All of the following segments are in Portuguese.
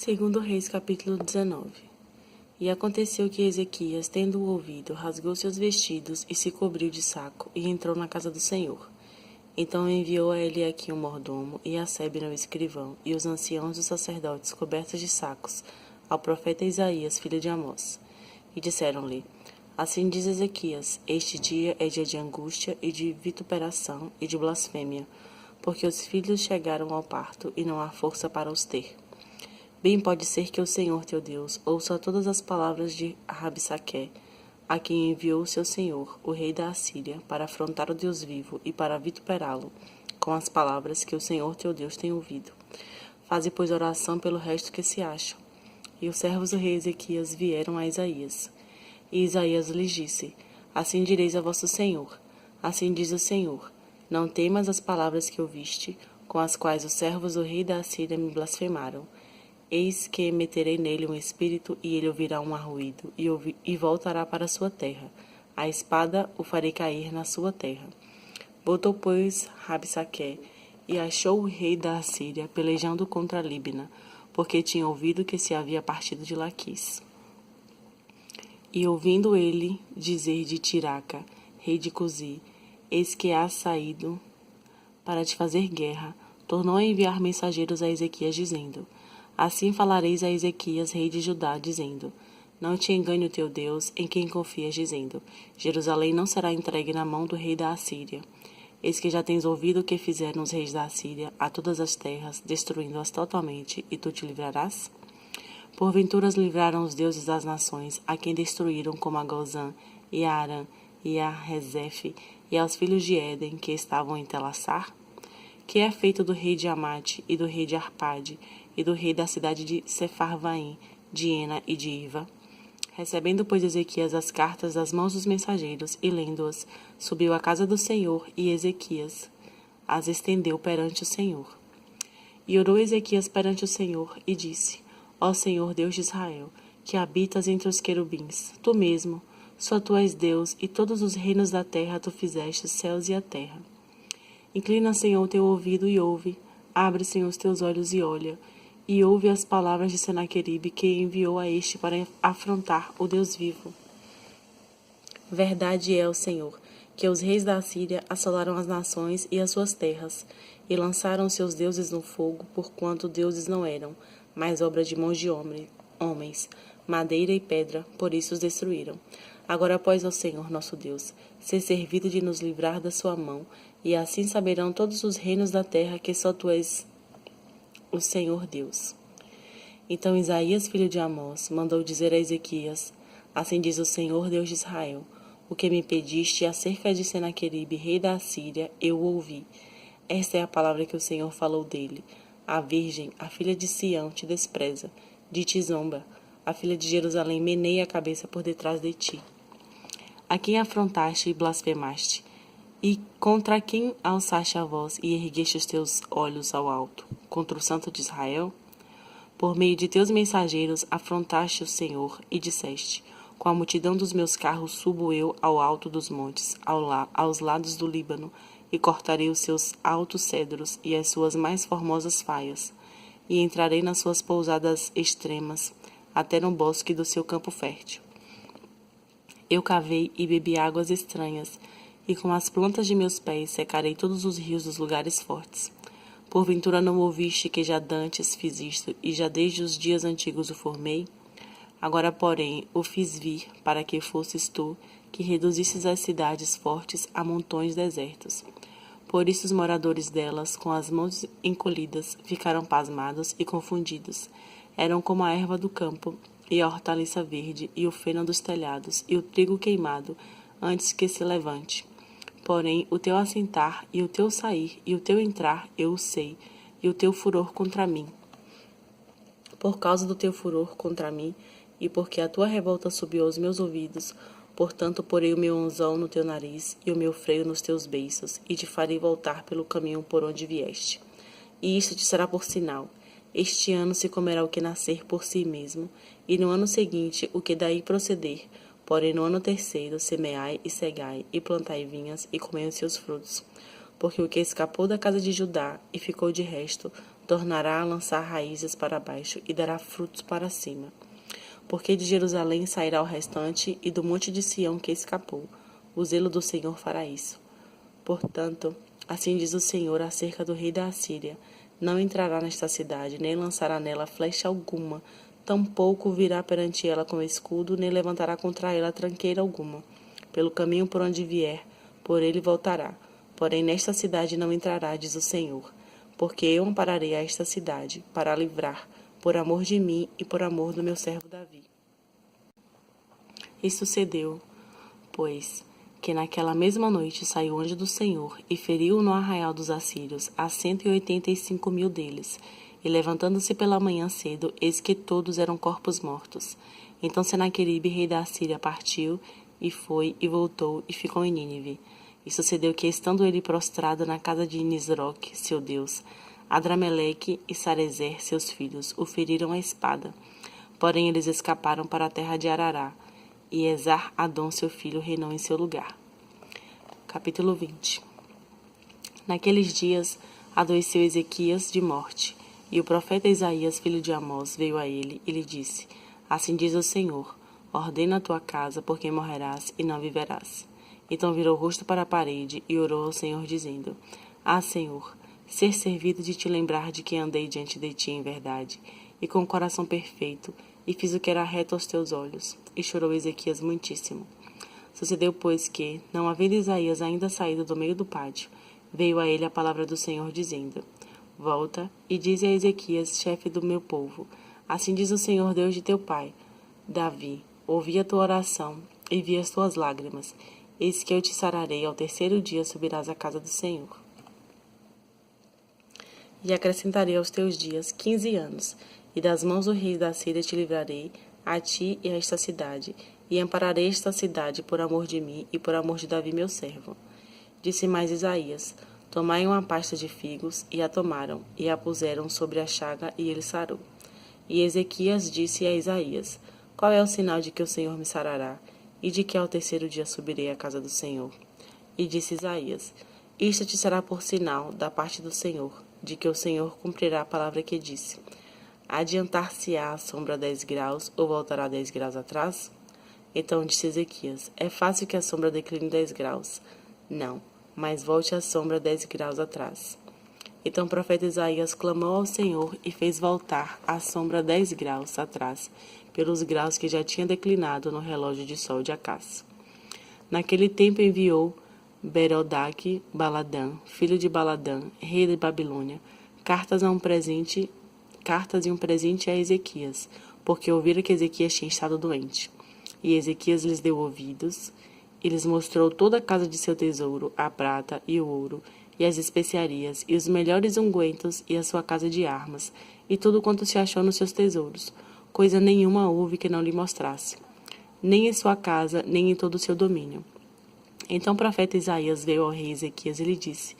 Segundo Reis, capítulo 19. E aconteceu que Ezequias, tendo-o ouvido, rasgou seus vestidos e se cobriu de saco, e entrou na casa do Senhor. Então enviou a Eliaquim o mordomo, e a Sebna o escrivão, e os anciãos dos sacerdotes cobertos de sacos, ao profeta Isaías, filho de Amós. E disseram-lhe: Assim diz Ezequias, este dia é dia de angústia e de vituperação e de blasfêmia, porque os filhos chegaram ao parto, e não há força para os ter. Bem pode ser que o Senhor teu Deus ouça todas as palavras de Rabsaque, a quem enviou seu senhor, o rei da Assíria, para afrontar o Deus vivo e para vituperá-lo, com as palavras que o Senhor teu Deus tem ouvido. Faze, pois, oração pelo resto que se acham. E os servos do rei Ezequias vieram a Isaías. E Isaías lhes disse: Assim direis a vosso senhor, assim diz o Senhor, não temas as palavras que ouviste, com as quais os servos do rei da Assíria me blasfemaram. Eis que meterei nele um espírito, e ele ouvirá um arruído, e voltará para a sua terra. A espada o farei cair na sua terra. Voltou, pois, Rabsaque, e achou o rei da Assíria pelejando contra Líbina, porque tinha ouvido que se havia partido de Laquis. E ouvindo ele dizer de Tiraca, rei de Cuzi, eis que há saído para te fazer guerra, tornou a enviar mensageiros a Ezequias, dizendo: Assim falareis a Ezequias, rei de Judá, dizendo: Não te engane o teu Deus, em quem confias, dizendo: Jerusalém não será entregue na mão do rei da Assíria. Eis que já tens ouvido o que fizeram os reis da Assíria a todas as terras, destruindo-as totalmente, e tu te livrarás? Porventura os livraram os deuses das nações, a quem destruíram, como a Gozã, e a Arã, e a Rezefe, e aos filhos de Éden, que estavam em Telassar? Que é feito do rei de Amate, e do rei de Arpade, e do rei da cidade de Sefarvaim, de Ena e de Iva? Recebendo, pois, Ezequias as cartas das mãos dos mensageiros, e lendo-as, subiu à casa do Senhor, e Ezequias as estendeu perante o Senhor. E orou Ezequias perante o Senhor, e disse: Ó Senhor, Deus de Israel, que habitas entre os querubins, tu mesmo, só tu és Deus, e todos os reinos da terra tu fizeste, os céus e a terra. Inclina, Senhor, o teu ouvido e ouve, abre, Senhor, os teus olhos e olha, e ouve as palavras de Senaqueribe, que enviou a este para afrontar o Deus vivo. Verdade é, ó Senhor, que os reis da Assíria assolaram as nações e as suas terras, e lançaram seus deuses no fogo, porquanto deuses não eram, mas obra de mãos de homens, madeira e pedra, por isso os destruíram. Agora, pois, ó Senhor nosso Deus, ser servido de nos livrar da sua mão, e assim saberão todos os reinos da terra que só tu és o Senhor Deus. Então Isaías, filho de Amós, mandou dizer a Ezequias: Assim diz o Senhor Deus de Israel: O que me pediste acerca de Senaqueribe, rei da Assíria, eu ouvi. Esta é a palavra que o Senhor falou dele: A virgem, a filha de Sião, te despreza, de ti zomba. A filha de Jerusalém meneia a cabeça por detrás de ti. A quem afrontaste e blasfemaste? E contra quem alçaste a voz e ergueste os teus olhos ao alto? Contra o Santo de Israel? Por meio de teus mensageiros afrontaste o Senhor e disseste: Com a multidão dos meus carros subo eu ao alto dos montes, aos lados do Líbano, e cortarei os seus altos cedros e as suas mais formosas faias, e entrarei nas suas pousadas extremas, até no bosque do seu campo fértil. Eu cavei e bebi águas estranhas, e com as plantas de meus pés secarei todos os rios dos lugares fortes. Porventura não ouviste que já dantes fiz isto, e já desde os dias antigos o formei? Agora, porém, o fiz vir, para que fosses tu, que reduzisses as cidades fortes a montões desertos. Por isso os moradores delas, com as mãos encolhidas, ficaram pasmados e confundidos. Eram como a erva do campo, e a hortaliça verde, e o feno dos telhados, e o trigo queimado, antes que se levante. Porém, o teu assentar, e o teu sair, e o teu entrar, eu o sei, e o teu furor contra mim. Por causa do teu furor contra mim, e porque a tua revolta subiu aos meus ouvidos, portanto porei o meu anzol no teu nariz, e o meu freio nos teus beiços, e te farei voltar pelo caminho por onde vieste. E isto te será por sinal: este ano se comerá o que nascer por si mesmo, e no ano seguinte o que daí proceder. Porém, no ano terceiro, semeai e cegai, e plantai vinhas, e comei os seus frutos. Porque o que escapou da casa de Judá, e ficou de resto, tornará a lançar raízes para baixo e dará frutos para cima. Porque de Jerusalém sairá o restante, e do monte de Sião que escapou. O zelo do Senhor fará isso. Portanto, assim diz o Senhor acerca do rei da Assíria: não entrará nesta cidade, nem lançará nela flecha alguma, tampouco virá perante ela com escudo, nem levantará contra ela tranqueira alguma. Pelo caminho por onde vier, por ele voltará. Porém, nesta cidade não entrará, diz o Senhor, porque eu ampararei a esta cidade, para a livrar, por amor de mim e por amor do meu servo Davi. E sucedeu, pois, que naquela mesma noite saiu o anjo do Senhor e feriu no arraial dos assírios a 185.000 deles. E levantando-se pela manhã cedo, eis que todos eram corpos mortos. Então Senaqueribe, rei da Assíria, partiu, e foi, e voltou, e ficou em Nínive. E sucedeu que, estando ele prostrado na casa de Nisroque, seu Deus, Adrameleque e Sarezer, seus filhos, o feriram à espada. Porém eles escaparam para a terra de Arará, e Esar-Adom, seu filho, reinou em seu lugar. Capítulo 20. Naqueles dias adoeceu Ezequias de morte, e o profeta Isaías, filho de Amós, veio a ele e lhe disse: assim diz o Senhor, ordena a tua casa, porque morrerás e não viverás. Então virou o rosto para a parede e orou ao Senhor, dizendo: Senhor, ser servido de te lembrar de que andei diante de ti em verdade, e com o coração perfeito, e fiz o que era reto aos teus olhos. E chorou Ezequias muitíssimo. Sucedeu, pois, que, não havendo Isaías ainda saído do meio do pátio, veio a ele a palavra do Senhor, dizendo: volta e dize a Ezequias, chefe do meu povo: assim diz o Senhor, Deus de teu pai, Davi: ouvi a tua oração e vi as tuas lágrimas. Eis que eu te sararei, ao terceiro dia subirás à casa do Senhor. E acrescentarei aos teus dias 15 anos, e das mãos do rei da Síria te livrarei, a ti e a esta cidade, e ampararei esta cidade por amor de mim e por amor de Davi meu servo. Disse mais Isaías: tomai uma pasta de figos, e a tomaram, e a puseram sobre a chaga, e ele sarou. E Ezequias disse a Isaías: qual é o sinal de que o Senhor me sarará, e de que ao terceiro dia subirei à casa do Senhor? E disse Isaías: isto te será por sinal da parte do Senhor, de que o Senhor cumprirá a palavra que disse: adiantar-se-á a sombra 10 graus, ou voltará 10 graus atrás? Então disse Ezequias: é fácil que a sombra decline 10 graus. Não, mas volte a sombra 10 graus atrás. Então o profeta Isaías clamou ao Senhor e fez voltar a sombra 10 graus atrás, pelos graus que já tinha declinado no relógio de sol de Acás. Naquele tempo enviou Berodaque Baladã, filho de Baladã, rei de Babilônia, cartas e um presente a Ezequias, porque ouviram que Ezequias tinha estado doente. E Ezequias lhes deu ouvidos, e lhes mostrou toda a casa de seu tesouro, a prata e o ouro, e as especiarias, e os melhores ungüentos, e a sua casa de armas, e tudo quanto se achou nos seus tesouros. Coisa nenhuma houve que não lhe mostrasse, nem em sua casa, nem em todo o seu domínio. Então o profeta Isaías veio ao rei Ezequias e lhe disse: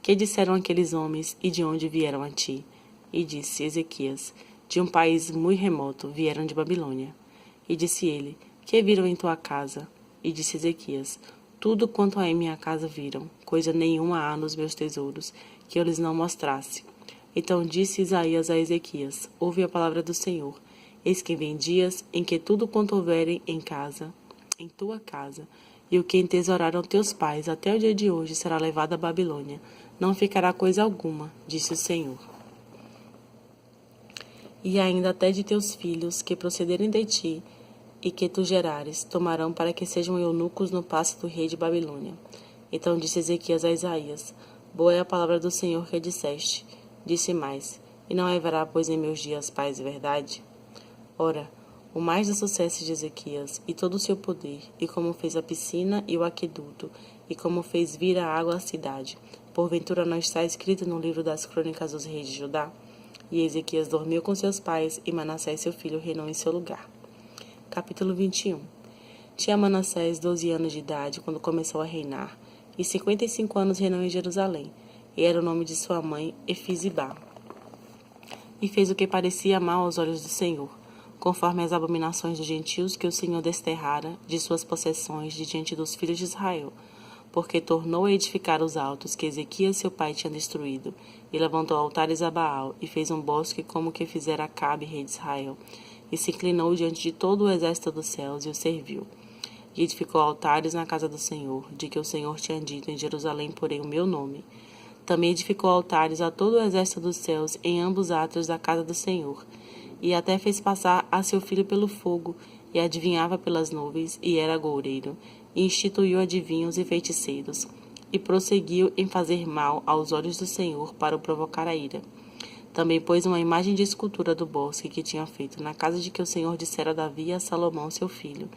que disseram aqueles homens, e de onde vieram a ti? E disse Ezequias: de um país muito remoto, vieram de Babilônia. E disse ele: que viram em tua casa? E disse Ezequias: tudo quanto há em minha casa viram, coisa nenhuma há nos meus tesouros, que eu lhes não mostrasse. Então disse Isaías a Ezequias: ouve a palavra do Senhor. Eis que vem dias em que tudo quanto houverem em tua casa, e o que entesouraram teus pais até o dia de hoje será levado à Babilônia. Não ficará coisa alguma, disse o Senhor. E ainda até de teus filhos, que procederem de ti, e que tu gerares, tomarão para que sejam eunucos no palácio do rei de Babilônia. Então disse Ezequias a Isaías: boa é a palavra do Senhor que disseste. Disse mais: e não haverá, pois, em meus dias paz e verdade? Ora, o mais do sucesso de Ezequias, e todo o seu poder, e como fez a piscina e o aqueduto, e como fez vir a água à cidade, porventura não está escrito no livro das crônicas dos reis de Judá? E Ezequias dormiu com seus pais, e Manassés seu filho reinou em seu lugar. Capítulo 21. Tinha Manassés 12 anos de idade quando começou a reinar, e 55 anos reinou em Jerusalém, e era o nome de sua mãe Efizibá. E fez o que parecia mal aos olhos do Senhor, conforme as abominações dos gentios que o Senhor desterrara de suas possessões de diante dos filhos de Israel, porque tornou a edificar os altos que Ezequias seu pai tinha destruído, e levantou altares a Baal, e fez um bosque como o que fizera Acabe, rei de Israel, e se inclinou diante de todo o exército dos céus e o serviu. E edificou altares na casa do Senhor, de que o Senhor tinha dito: em Jerusalém porei o meu nome. Também edificou altares a todo o exército dos céus em ambos os átrios da casa do Senhor, e até fez passar a seu filho pelo fogo, e adivinhava pelas nuvens, e era agoureiro, e instituiu adivinhos e feiticeiros, e prosseguiu em fazer mal aos olhos do Senhor para o provocar a ira. Também pôs uma imagem de escultura do bosque que tinha feito na casa de que o Senhor dissera a Davi e a Salomão seu filho,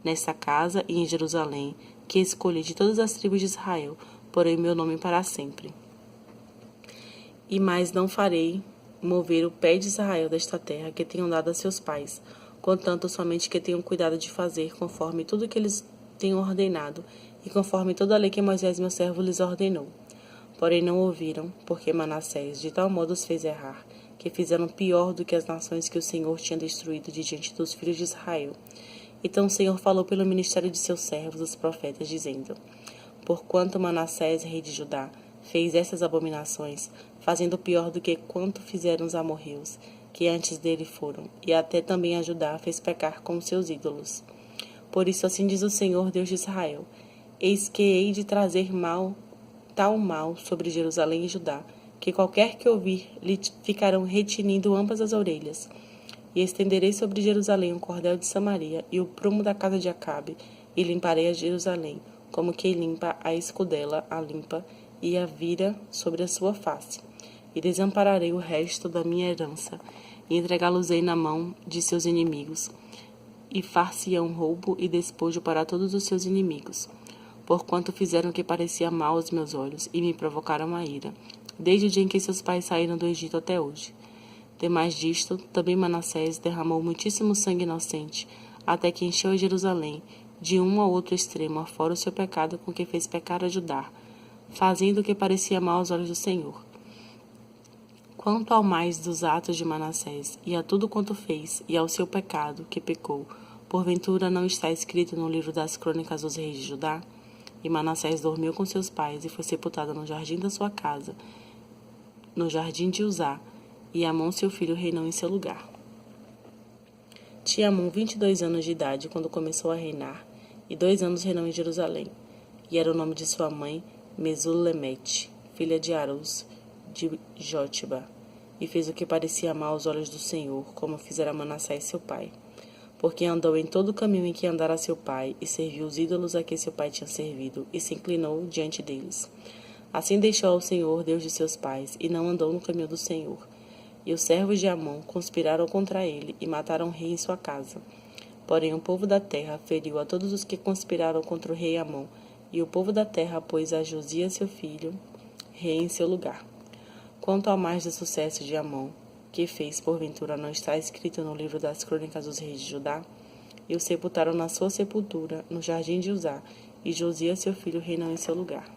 nesta casa e em Jerusalém, que escolhi de todas as tribos de Israel, porém meu nome para sempre. E mais não farei mover o pé de Israel desta terra que tenham dado a seus pais, contanto somente que tenham cuidado de fazer conforme tudo que eles tenham ordenado, e conforme toda a lei que Moisés meu servo lhes ordenou. Porém não ouviram, porque Manassés de tal modo os fez errar, que fizeram pior do que as nações que o Senhor tinha destruído de diante dos filhos de Israel. Então o Senhor falou pelo ministério de seus servos, os profetas, dizendo: porquanto Manassés, rei de Judá, fez essas abominações, fazendo pior do que quanto fizeram os amorreus, que antes dele foram, e até também a Judá fez pecar com seus ídolos. Por isso assim diz o Senhor, Deus de Israel: eis que hei de trazer tal mal sobre Jerusalém e Judá, que qualquer que ouvir lhe ficarão retinindo ambas as orelhas. E estenderei sobre Jerusalém o cordel de Samaria e o prumo da casa de Acabe, e limparei a Jerusalém, como quem limpa a escudela a limpa, e a vira sobre a sua face. E desampararei o resto da minha herança, e entregá-los-ei na mão de seus inimigos, e far-se-ão roubo e despojo para todos os seus inimigos, porquanto fizeram o que parecia mal aos meus olhos, e me provocaram a ira, desde o dia em que seus pais saíram do Egito até hoje. Demais disto, também Manassés derramou muitíssimo sangue inocente, até que encheu Jerusalém, de um ao outro extremo, afora o seu pecado com que fez pecar a Judá, fazendo o que parecia mal aos olhos do Senhor. Quanto ao mais dos atos de Manassés, e a tudo quanto fez, e ao seu pecado, que pecou, porventura não está escrito no livro das crônicas dos reis de Judá? E Manassés dormiu com seus pais, e foi sepultado no jardim da sua casa, no jardim de Uzá, e Amon seu filho reinou em seu lugar. Tinha Amon 22 anos de idade quando começou a reinar, e 2 anos reinou em Jerusalém. E era o nome de sua mãe Mesulemete, filha de Arus, de Jótiba, e fez o que parecia mal aos olhos do Senhor, como fizera Manassés seu pai. Porque andou em todo o caminho em que andara seu pai, e serviu os ídolos a que seu pai tinha servido, e se inclinou diante deles. Assim deixou ao Senhor, Deus de seus pais, e não andou no caminho do Senhor. E os servos de Amon conspiraram contra ele, e mataram o rei em sua casa. Porém o povo da terra feriu a todos os que conspiraram contra o rei Amon, e o povo da terra pôs a Josias seu filho, rei em seu lugar. Quanto ao mais do sucesso de Amon, que fez, porventura não está escrito no livro das crônicas dos reis de Judá? E o sepultaram na sua sepultura, no jardim de Uzá, e Josias seu filho reinou em seu lugar.